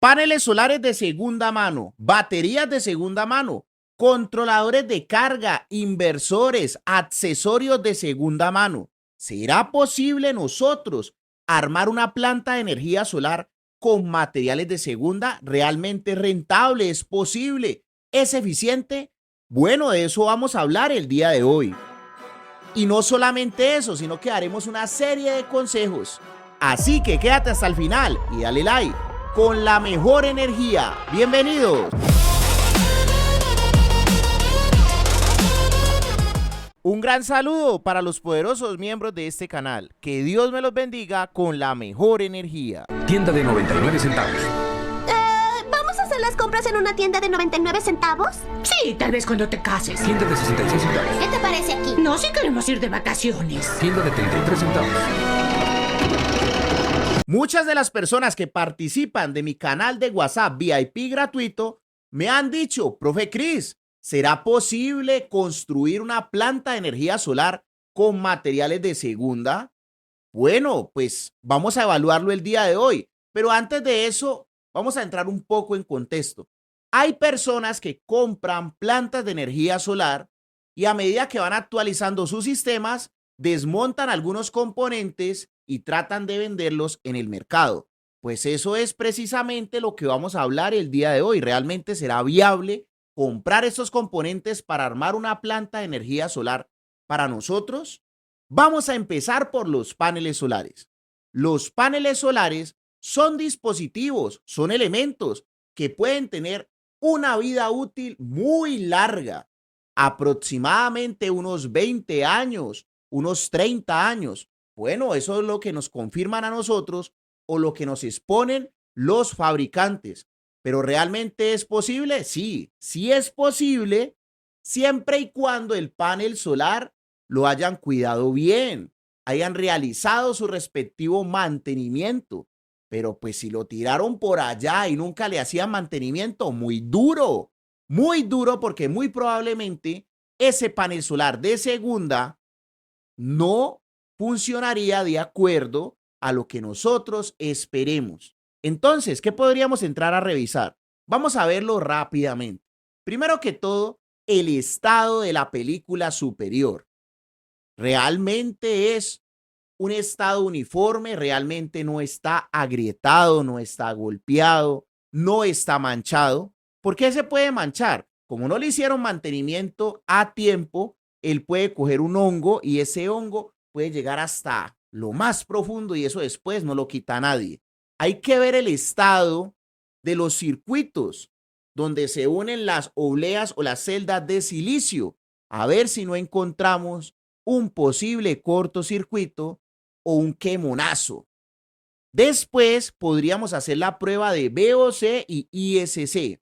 Paneles solares de segunda mano, baterías de segunda mano, controladores de carga, inversores, accesorios de segunda mano. ¿Será posible nosotros armar una planta de energía solar con materiales de segunda? ¿Realmente rentable? ¿Es posible? ¿Es eficiente? Bueno, de eso vamos a hablar el día de hoy. Y no solamente eso, sino que haremos una serie de consejos. Así que quédate hasta el final y dale like con la mejor energía. Bienvenidos. Un gran saludo para los poderosos miembros de este canal. Que Dios me los bendiga con la mejor energía. Tienda de 99 centavos. ¿Vamos a hacer las compras en una tienda de 99 centavos? Sí, tal vez cuando te cases. Tienda de 66 centavos. ¿Qué te parece aquí? No, si queremos ir de vacaciones. Tienda de 33 centavos. Muchas de las personas que participan de mi canal de WhatsApp VIP gratuito me han dicho, profe Cris, ¿será posible construir una planta de energía solar con materiales de segunda? Bueno, pues vamos a evaluarlo el día de hoy, pero antes de eso vamos a entrar un poco en contexto. Hay personas que compran plantas de energía solar y a medida que van actualizando sus sistemas, desmontan algunos componentes y tratan de venderlos en el mercado. Pues eso es precisamente lo que vamos a hablar el día de hoy. ¿Realmente será viable comprar estos componentes para armar una planta de energía solar para nosotros? Vamos a empezar por los paneles solares. Los paneles solares son dispositivos, son elementos que pueden tener una vida útil muy larga, aproximadamente unos 20 años, unos 30 años. Bueno, eso es lo que nos confirman a nosotros o lo que nos exponen los fabricantes. ¿Pero realmente es posible? Sí, sí es posible, siempre y cuando el panel solar lo hayan cuidado bien, hayan realizado su respectivo mantenimiento. Pero pues si lo tiraron por allá y nunca le hacían mantenimiento, muy duro porque muy probablemente ese panel solar de segunda no funcionaría de acuerdo a lo que nosotros esperemos. Entonces, ¿qué podríamos entrar a revisar? Vamos a verlo rápidamente. Primero que todo, el estado de la película superior. ¿Realmente es un estado uniforme? ¿Realmente no está agrietado, no está golpeado, no está manchado? ¿Por qué se puede manchar? Como no le hicieron mantenimiento a tiempo, él puede coger un hongo y ese hongo puede llegar hasta lo más profundo y eso después no lo quita nadie. Hay que ver el estado de los circuitos donde se unen las obleas o las celdas de silicio, a ver si no encontramos un posible cortocircuito o un quemonazo. Después podríamos hacer la prueba de VOC y ISC.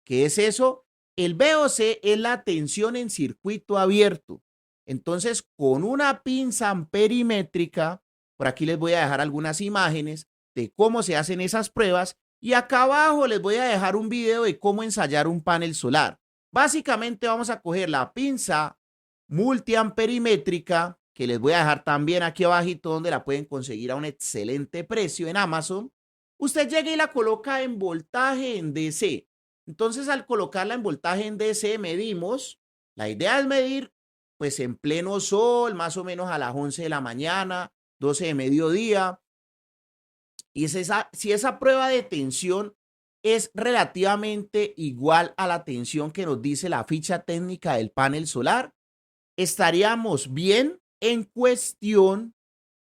¿Qué es eso? El VOC es la tensión en circuito abierto. Entonces, con una pinza amperimétrica, por aquí les voy a dejar algunas imágenes de cómo se hacen esas pruebas y acá abajo les voy a dejar un video de cómo ensayar un panel solar. Básicamente vamos a coger la pinza multiamperimétrica, que les voy a dejar también aquí abajito donde la pueden conseguir a un excelente precio en Amazon. Usted llega y la coloca en voltaje en DC. Entonces, al colocarla en voltaje en DC, medimos. La idea es medir pues en pleno sol, más o menos a las 11 de la mañana, 12 de mediodía. Y si esa prueba de tensión es relativamente igual a la tensión que nos dice la ficha técnica del panel solar, estaríamos bien en cuestión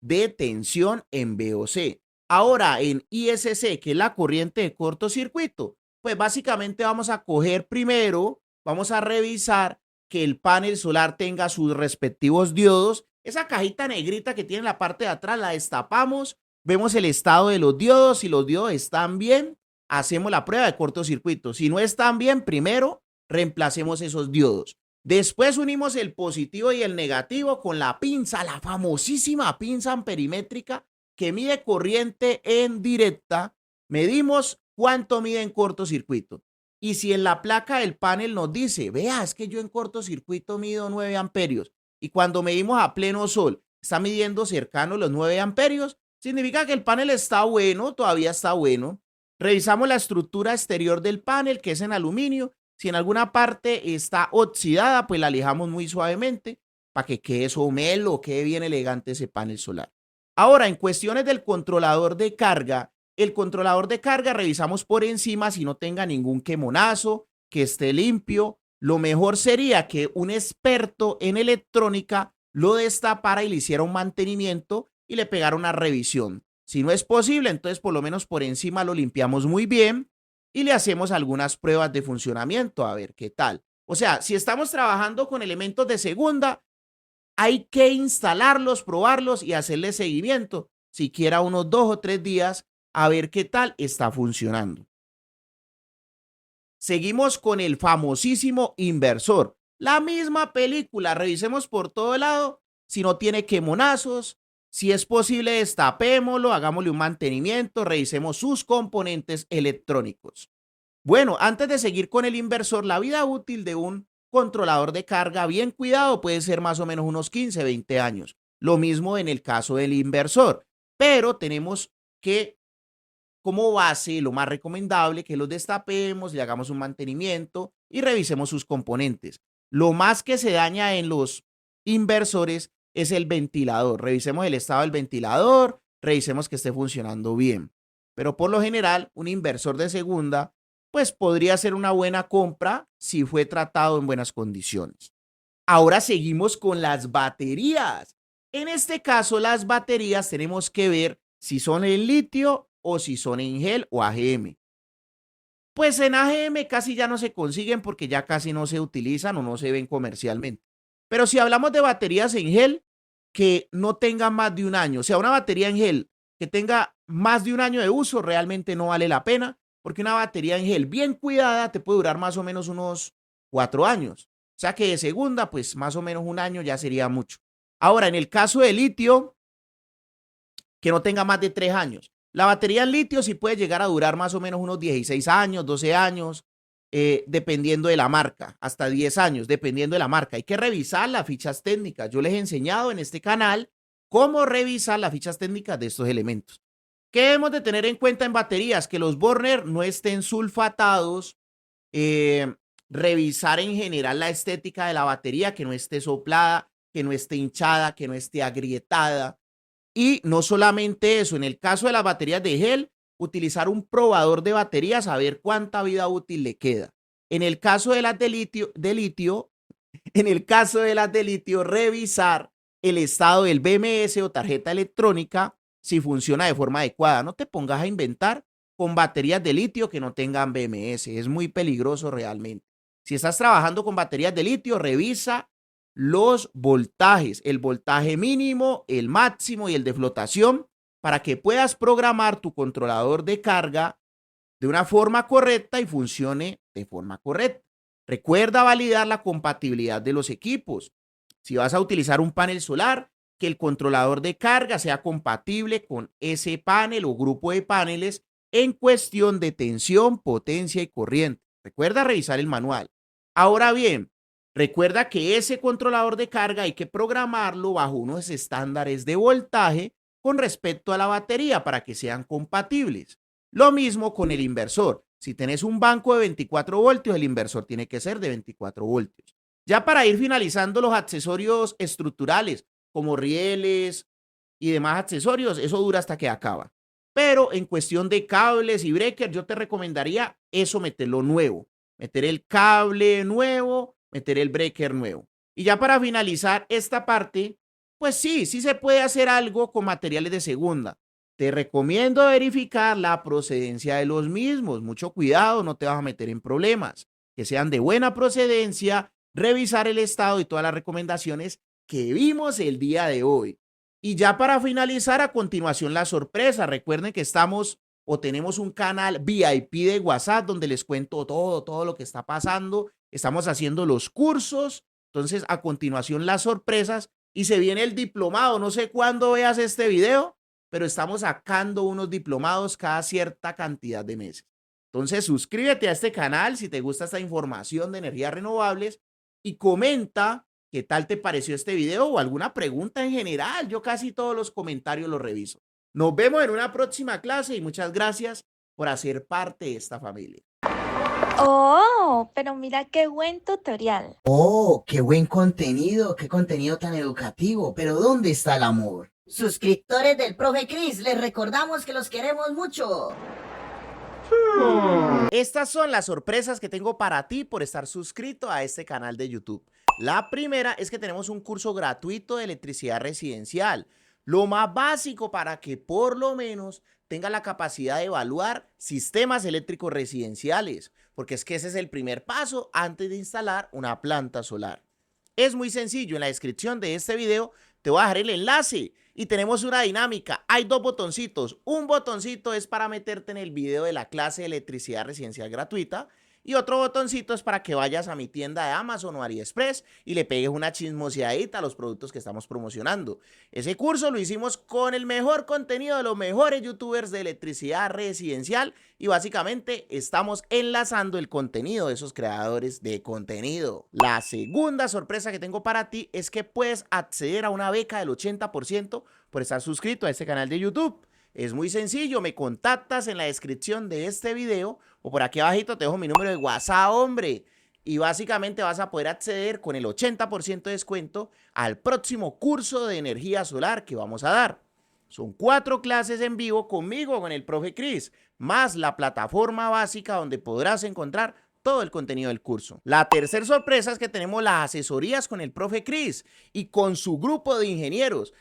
de tensión en VOC. Ahora, en ISC, que es la corriente de cortocircuito, pues básicamente vamos a coger primero, vamos a revisar que el panel solar tenga sus respectivos diodos. Esa cajita negrita que tiene en la parte de atrás la destapamos, vemos el estado de los diodos. Si los diodos están bien, hacemos la prueba de cortocircuito. Si no están bien, primero reemplacemos esos diodos. Después unimos el positivo y el negativo con la pinza, la famosísima pinza amperimétrica que mide corriente en directa. Medimos cuánto mide en cortocircuito. Y si en la placa del panel nos dice, vea, es que yo en cortocircuito mido 9 amperios y cuando medimos a pleno sol está midiendo cercano los 9 amperios, significa que el panel está bueno, todavía está bueno. Revisamos la estructura exterior del panel, que es en aluminio. Si en alguna parte está oxidada, pues la lijamos muy suavemente para que quede somelo, quede bien elegante ese panel solar. Ahora, en cuestiones del controlador de carga, el controlador de carga revisamos por encima si no tenga ningún quemonazo, que esté limpio. Lo mejor sería que un experto en electrónica lo destapara y le hiciera un mantenimiento y le pegara una revisión. Si no es posible, entonces por lo menos por encima lo limpiamos muy bien y le hacemos algunas pruebas de funcionamiento a ver qué tal. O sea, si estamos trabajando con elementos de segunda, hay que instalarlos, probarlos y hacerle seguimiento, siquiera unos 2 o 3 días, a ver qué tal está funcionando. Seguimos con el famosísimo inversor. La misma película, revisemos por todo lado, si no tiene quemonazos, si es posible destapémoslo, hagámosle un mantenimiento, revisemos sus componentes electrónicos. Bueno, antes de seguir con el inversor, la vida útil de un controlador de carga bien cuidado puede ser más o menos unos 15, 20 años. Lo mismo en el caso del inversor, pero tenemos que, como base, lo más recomendable, que los destapemos, le hagamos un mantenimiento y revisemos sus componentes. Lo más que se daña en los inversores es el ventilador. Revisemos el estado del ventilador, revisemos que esté funcionando bien. Pero por lo general, un inversor de segunda, pues podría ser una buena compra si fue tratado en buenas condiciones. Ahora seguimos con las baterías. En este caso, las baterías tenemos que ver si son en litio o si son en gel o AGM. Pues en AGM casi ya no se consiguen porque ya casi no se utilizan o no se ven comercialmente. Pero si hablamos de baterías en gel que no tengan más de un año, o sea, una batería en gel que tenga más de un año de uso, realmente no vale la pena, porque una batería en gel bien cuidada te puede durar más o menos unos 4 años. O sea que de segunda, pues más o menos un año ya sería mucho. Ahora, en el caso de litio, que no tenga más de 3 años. La batería en litio sí puede llegar a durar más o menos unos 16 años, 12 años, dependiendo de la marca, hasta 10 años, dependiendo de la marca. Hay que revisar las fichas técnicas. Yo les he enseñado en este canal cómo revisar las fichas técnicas de estos elementos. ¿Qué debemos de tener en cuenta en baterías? Que los burners no estén sulfatados, revisar en general la estética de la batería, que no esté soplada, que no esté hinchada, que no esté agrietada. Y no solamente eso, en el caso de las baterías de gel, utilizar un probador de baterías a ver cuánta vida útil le queda. En el caso de las de litio, revisar el estado del BMS o tarjeta electrónica si funciona de forma adecuada. No te pongas a inventar con baterías de litio que no tengan BMS. Es muy peligroso realmente. Si estás trabajando con baterías de litio, revisa los voltajes, el voltaje mínimo, el máximo y el de flotación para que puedas programar tu controlador de carga de una forma correcta y funcione de forma correcta. Recuerda validar la compatibilidad de los equipos. Si vas a utilizar un panel solar, que el controlador de carga sea compatible con ese panel o grupo de paneles en cuestión de tensión, potencia y corriente. Recuerda revisar el manual. Ahora bien, recuerda que ese controlador de carga hay que programarlo bajo unos estándares de voltaje con respecto a la batería para que sean compatibles. Lo mismo con el inversor. Si tenés un banco de 24 voltios, el inversor tiene que ser de 24 voltios. Ya para ir finalizando los accesorios estructurales, como rieles y demás accesorios, eso dura hasta que acaba. Pero en cuestión de cables y breakers, yo te recomendaría eso, meterlo nuevo. Meter el cable nuevo, meter el breaker nuevo. Y ya para finalizar esta parte, pues sí se puede hacer algo con materiales de segunda. Te recomiendo verificar la procedencia de los mismos. Mucho cuidado, no te vas a meter en problemas. Que sean de buena procedencia, revisar el estado y todas las recomendaciones que vimos el día de hoy. Y ya para finalizar, a continuación la sorpresa. Recuerden que estamos o tenemos un canal VIP de WhatsApp donde les cuento todo lo que está pasando. Estamos haciendo los cursos. Entonces, a continuación las sorpresas y se viene el diplomado. No sé cuándo veas este video, pero estamos sacando unos diplomados cada cierta cantidad de meses. Entonces, suscríbete a este canal si te gusta esta información de energías renovables y comenta qué tal te pareció este video o alguna pregunta en general. Yo casi todos los comentarios los reviso. Nos vemos en una próxima clase y muchas gracias por hacer parte de esta familia. Oh, pero mira qué buen tutorial. Oh, qué buen contenido, qué contenido tan educativo. Pero ¿dónde está el amor? Suscriptores del Profe Cris, les recordamos que los queremos mucho. Estas son las sorpresas que tengo para ti por estar suscrito a este canal de YouTube. La primera es que tenemos un curso gratuito de electricidad residencial, lo más básico para que por lo menos tenga la capacidad de evaluar sistemas eléctricos residenciales, porque es que ese es el primer paso antes de instalar una planta solar. Es muy sencillo, en la descripción de este video te voy a dejar el enlace y tenemos una dinámica. Hay dos botoncitos. Un botoncito es para meterte en el video de la clase de electricidad residencial gratuita y otro botoncito es para que vayas a mi tienda de Amazon o AliExpress y le pegues una chismoseadita a los productos que estamos promocionando. Ese curso lo hicimos con el mejor contenido de los mejores youtubers de electricidad residencial y básicamente estamos enlazando el contenido de esos creadores de contenido. La segunda sorpresa que tengo para ti es que puedes acceder a una beca del 80% por estar suscrito a este canal de YouTube. Es muy sencillo, me contactas en la descripción de este video o por aquí abajito te dejo mi número de WhatsApp, hombre. Y básicamente vas a poder acceder con el 80% de descuento al próximo curso de energía solar que vamos a dar. Son 4 clases en vivo conmigo, con el profe Cris, más la plataforma básica donde podrás encontrar todo el contenido del curso. La tercera sorpresa es que tenemos las asesorías con el profe Cris y con su grupo de ingenieros.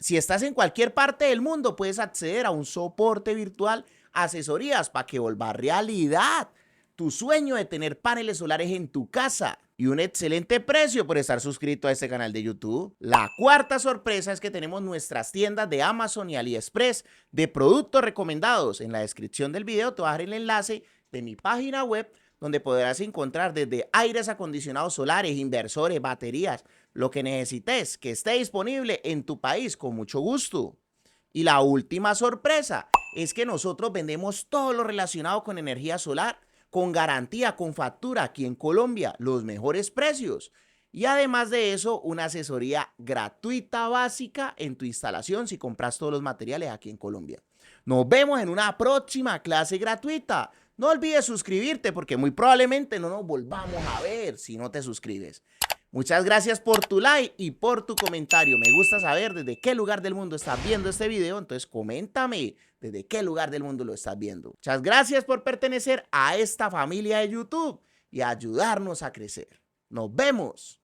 Si estás en cualquier parte del mundo, puedes acceder a un soporte virtual, asesorías para que vuelva realidad tu sueño de tener paneles solares en tu casa y un excelente precio por estar suscrito a este canal de YouTube. La cuarta sorpresa es que tenemos nuestras tiendas de Amazon y AliExpress de productos recomendados. En la descripción del video te voy a dejar el enlace de mi página web donde podrás encontrar desde aires acondicionados solares, inversores, baterías, lo que necesites que esté disponible en tu país con mucho gusto. Y la última sorpresa es que nosotros vendemos todo lo relacionado con energía solar, con garantía, con factura aquí en Colombia, los mejores precios. Y además de eso, una asesoría gratuita básica en tu instalación si compras todos los materiales aquí en Colombia. Nos vemos en una próxima clase gratuita. No olvides suscribirte porque muy probablemente no nos volvamos a ver si no te suscribes. Muchas gracias por tu like y por tu comentario. Me gusta saber desde qué lugar del mundo estás viendo este video, entonces coméntame desde qué lugar del mundo lo estás viendo. Muchas gracias por pertenecer a esta familia de YouTube y ayudarnos a crecer. Nos vemos.